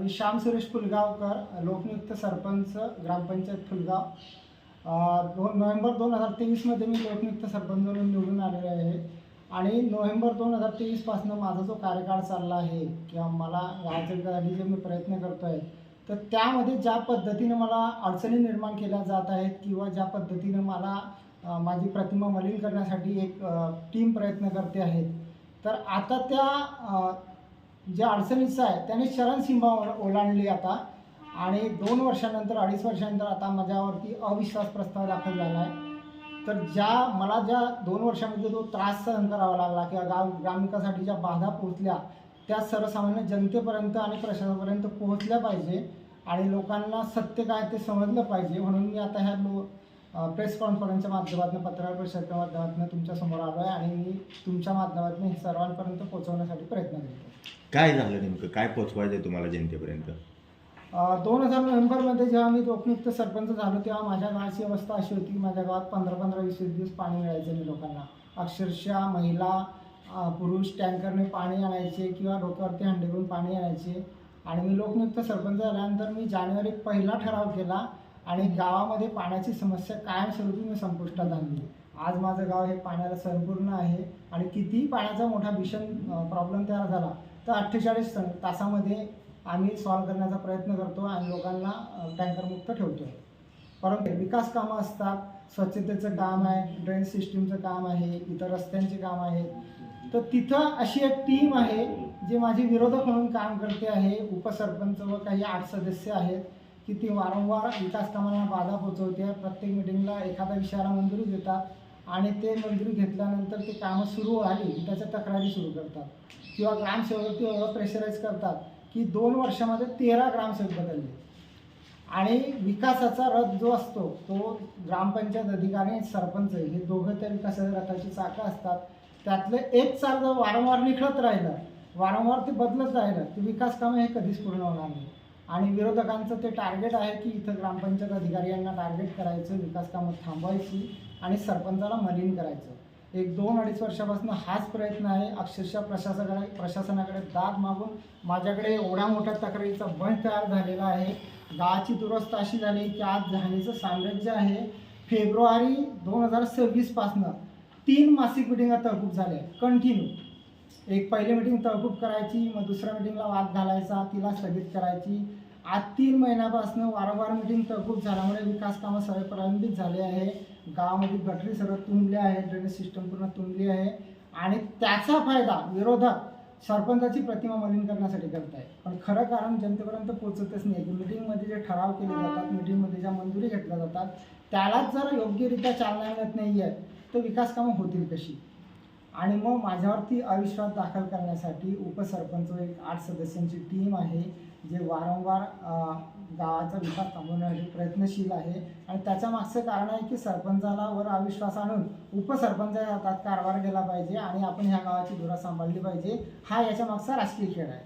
मी श्याम सुरेश फुलगावकर, लोकनियुक्त सरपंच, ग्रामपंचायत Phulgaon. 2 November 2023मध्ये मी लोकनियुक्त सरपंच म्हणून निवडून आलेलो आहे आणि नोव्हेंबर 2023 पासून माझा जो कार्यकाळ चालला आहे किंवा मला गावाच्या विकासासाठी जे मी प्रयत्न करतो आहे, तर त्यामध्ये ज्या पद्धतीने मला अडचणी निर्माण केल्या जात आहेत किंवा ज्या पद्धतीने मला माझी प्रतिमा मलिन करण्यासाठी एक टीम प्रयत्न करते आहेत, तर आता त्या ज्या अडचणीचं आहे त्याने चरणसीमा ओलांडली आता आणि 2 वर्षानंतर 2.5 वर्षानंतर आता माझ्यावरती अविश्वास प्रस्ताव दाखल झाला आहे। तर मला ज्या 2 वर्षामध्ये जो त्रास सहन करावा लागला किंवा ग्रामविकासासाठी ज्या बाधा पोहोचल्या त्या सर्वसामान्य जनतेपर्यंत आणि प्रशासनापर्यंत पोहोचल्या पाहिजे आणि लोकांना सत्य काय ते समजलं पाहिजे, म्हणून मी आता ह्या प्रेस कॉन्फरन्सच्या माध्यमातून, पत्रकार परिषदेच्या माध्यमातून तुमच्यासमोर आलो आहे आणि मी तुमच्या माध्यमातून हे सर्वांपर्यंत पोहोचवण्यासाठी प्रयत्न करतो। काय झालं नेमकं, काय पोहोचवायचं आहे तुम्हाला जनतेपर्यंत? 2000 नोव्हेंबरमध्ये जेव्हा मी लोकनियुक्त सरपंच झालो तेव्हा माझ्या गावाची अवस्था अशी होती की माझ्या गावात 15-20 दिवस पाणी मिळायचं नाही लोकांना। अक्षरशः महिला पुरुष टँकरने पाणी आणायचे किंवा डोक्यावरती हंडे घेऊन पाणी आणायचे आणि मी लोकनियुक्त सरपंच झाल्यानंतर मी जानेवारी 1ला ठराव केला आणि गावामध्ये पाण्याची समस्या कायमस्वरूपी मी संपुष्टात आणली। आज माझं गाव हे पाण्याला संपूर्ण आहे आणि कितीही पाण्याचा मोठा भीषण प्रॉब्लेम तयार झाला तर 48 तासामध्ये आम्ही सॉल्व करण्याचा प्रयत्न करतो आणि लोकांना टँकरमुक्त ठेवतो। परंतु विकास कामं असतात, स्वच्छतेचं काम आहे, ड्रेन सिस्टीमचं काम आहे, इतर रस्त्यांचे काम आहे, तर तिथं अशी एक टीम आहे जी माझी विरोधक म्हणून काम करते आहे। उपसरपंच व काही 8 सदस्य आहेत की ती वारंवार विकास कामांना बाधा पोचवते। प्रत्येक मिटिंगला एखाद्या विषयाला मंजुरी देतात आणि ते मंजुरी घेतल्यानंतर ते कामं सुरू आली की त्याच्या तक्रारी सुरू करतात किंवा ग्रामसेवक एवढं प्रेशराईज करतात की 2 वर्षामध्ये 13 ग्रामसेवक बदलले आणि विकासाचा रथ जो असतो तो ग्रामपंचायत अधिकारी आणि सरपंच हे दोघं त्या विकासाच्या रथाची चाकं असतात। त्यातलं एक चाक जर वारंवार निखळत राहिलं, वारंवार ते बदलत राहिलं तर विकास कामं हे कधीच पूर्ण होणार नाही। आणि विरोधकांचं ते टार्गेट आहे की इथं ग्रामपंचायत अधिकारी यांना टार्गेट करायचं, विकास कामं थांबवायची आणि सरपंचाला मलिन करायचं। 1-2-2.5 वर्षापासून हाच प्रयत्न आहे। अक्षरशः प्रशासनाकडे दाद मागून माझ्याकडे एवढ्या मोठ्या तक्रारीचा बंच तयार झालेला आहे। गावाची दुरवस्था अशी झाली की आज जहानीचं साम्राज्य आहे। फेब्रुवारी 2026 पासून 3 मासिक मिटिंगा तहकूब झाल्या कंटिन्यू। एक पहिली मिटिंग तहकूब करायची, मग दुसऱ्या मिटिंगला वाद घालायचा, तिला स्थगित करायची। आज 3 महिन्यापासून वारंवार मिटिंग तहकूब झाल्यामुळे विकास कामं सगळे प्रलंबित झाले आहे। गावामध्ये गटरी सर्व तुंबले आहे, ड्रेनेज सिस्टम पूर्ण तुंबली आहे आणि त्याचा फायदा विरोधक सरपंचाची प्रतिमा मलिन करण्यासाठी करत आहे। पण खरं कारण जनतेपर्यंत पोहोचतच नाही की मिटिंगमध्ये जे ठराव केले जातात, मिटिंगमध्ये ज्या मंजुरी घेतल्या जातात त्यालाच जर योग्यरित्या चालना मिळत नाही आहे तर विकास कामं होतील कशी? आणि मग माझ्यावरती अविश्वास दाखल करण्यासाठी उपसरपंच व एक 8 सदस्यांची टीम आहे जे वारंवार गावाचा विकास थांबवण्यासाठी प्रयत्नशील आहे आणि त्याच्या मागचं कारण आहे की सरपंचाला वर अविश्वास आणून उपसरपंचाच्या हातात कारभार गेला पाहिजे आणि आपण ह्या गावाची धुरा सांभाळली पाहिजे, हा याच्या मागचा राजकीय खेळ आहे।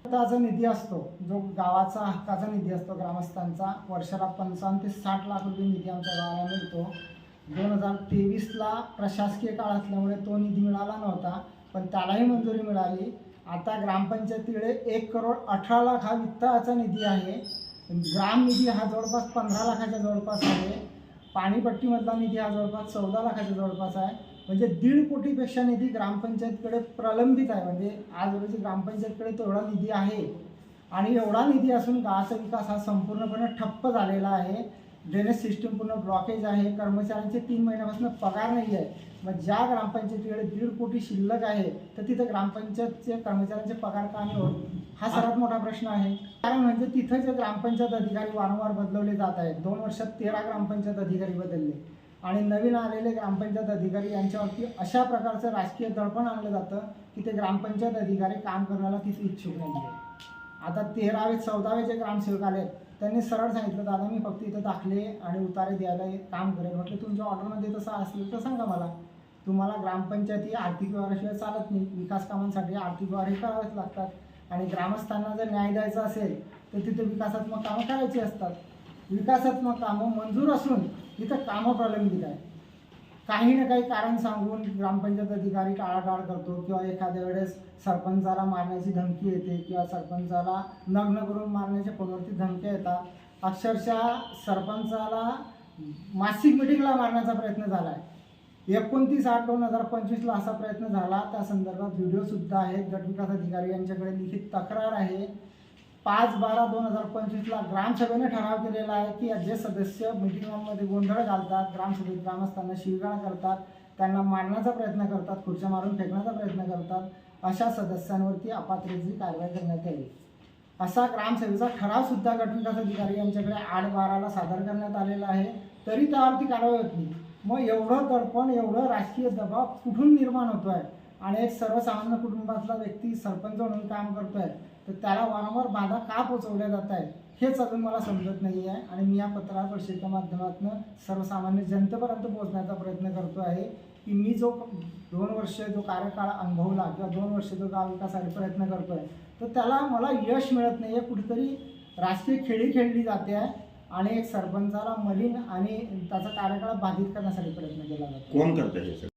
त्याचा निधी असतो जो गावाचा हक्काचा निधी असतो ग्रामस्थांचा, वर्षाला 55 ते 60 लाख रुपये निधी आमच्या गावाला मिळतो। 2023ला प्रशासकीय काळ असल्यामुळे तो निधी मिळाला नव्हता, पण त्यालाही मंजुरी मिळाली। आता ग्रामपंचायतीकडे 1,18,00,000 हा वित्ताचा निधी आहे। ग्राम निधी हा जवळपास 15 लाखाच्या जवळपास आहे। पाणीपट्टीमधला निधी हा जवळपास 14 लाखाच्या जवळपास आहे। म्हणजे 1.5 कोटीपेक्षा निधी ग्रामपंचायतीकडे प्रलंबित आहे। म्हणजे आज रोजी ग्रामपंचायतीकडे तेवढा निधी आहे आणि एवढा निधी असून गावाचा विकास हा संपूर्णपणे ठप्प झालेला आहे। ड्रेनेज सिस्टीम पूर्ण ब्लॉकेज आहे, कर्मचाऱ्यांचे 3 महिन्यापासून पगार नाही आहे। मग ज्या ग्रामपंचायतीकडे 1.5 कोटी शिल्लक आहे तर तिथं ग्रामपंचायतचे कर्मचाऱ्यांचे पगार का नाही होत, हा सर्वात मोठा प्रश्न आहे। कारण म्हणजे तिथं जे ग्रामपंचायत अधिकारी वारंवार बदलवले जात आहेत, 2 वर्षात 13 ग्रामपंचायत अधिकारी बदलले आणि नवीन आलेले ग्रामपंचायत अधिकारी यांच्यावरती अशा प्रकारचं राजकीय दडपण आणलं जातं की ते ग्रामपंचायत अधिकारी काम करण्याला तिथे इच्छुक नाही आहे। आता 13वे-14वे जे ग्रामसेवक आले त्यांनी सरळ सांगितलं, दादा मी फक्त इथं दाखले आणि उतारे द्यायला काम करेन। म्हटलं तुमच्या ऑर्डरमध्ये तसं असेल तर सांगा मला, तुम्हाला ग्रामपंचायती आर्थिक व्यवहाराशिवाय चालत नाही, विकास कामांसाठी आर्थिक व्यवहार करावेच लागतात आणि ग्रामस्थांना जर न्याय द्यायचा असेल तर तिथे विकासात्मक कामं करायची असतात। विकासात्मक कामं मंजूर असून इथं कामं प्रलंबित आहे। काही ना काही कारण सांगून ग्रामपंचायत अधिकारी टाळाटाळ करतो किंवा एखाद्या वेळेस सरपंचाला मारण्याची धमकी येते किंवा सरपंचाला नग्न करून मारण्याच्या फोनवरती धमक्या येतात. अक्षरशः सरपंचाला मासिक मिटिंगला मारण्याचा प्रयत्न झाला आहे. 29/8/2025 असा प्रयत्न झाला. त्या संदर्भात व्हिडिओसुद्धा आहेत. गटविकास अधिकारी यांच्याकडे लिखित तक्रार आहे. 5/12/2025 ग्रामसभेने ठराव केलेला आहे की जे सदस्य मिटिंगांमध्ये गोंधळ घालतात, ग्रामसभेत ग्रामस्थांना शिवीगाळ करतात, त्यांना मारण्याचा प्रयत्न करतात, खुर्च्या मारून फेकण्याचा प्रयत्न करतात, अशा सदस्यांवरती अपात्रतेची कारवाई करण्यात यावी. असा ग्रामसभेचा ठरावसुद्धा गटविकास अधिकारी यांच्याकडे 8/12 सादर करण्यात आलेला आहे. तरी त्यावरती कारवाई होत नाही. मग एवढं दडपण, एवढं राजकीय दबाव कुठून निर्माण होतो आहे? आणि एक सर्वसामान्य कुटुंबातला व्यक्ती सरपंच म्हणून काम करतो आहे, तर त्याला वारंवार बाधा का पोचवल्या जात आहे हेच अजून मला समजत नाही आहे. आणि मी या पत्रकार परिषदेच्या माध्यमातून सर्वसामान्य जनतेपर्यंत पोहोचण्याचा प्रयत्न करतो आहे की मी जो 2 वर्ष जो कार्यकाळ अनुभवला किंवा 2 वर्ष जो गाव विकासासाठी प्रयत्न करतो आहे, तर त्याला मला यश मिळत नाही आहे. कुठेतरी राजकीय खेळी खेळली जाते आहे आणि एक सरपंचाला मलिन आणि त्याचा कार्यकाळ बाधित करण्यासाठी प्रयत्न केला जातो. कोण करतं हे सगळं?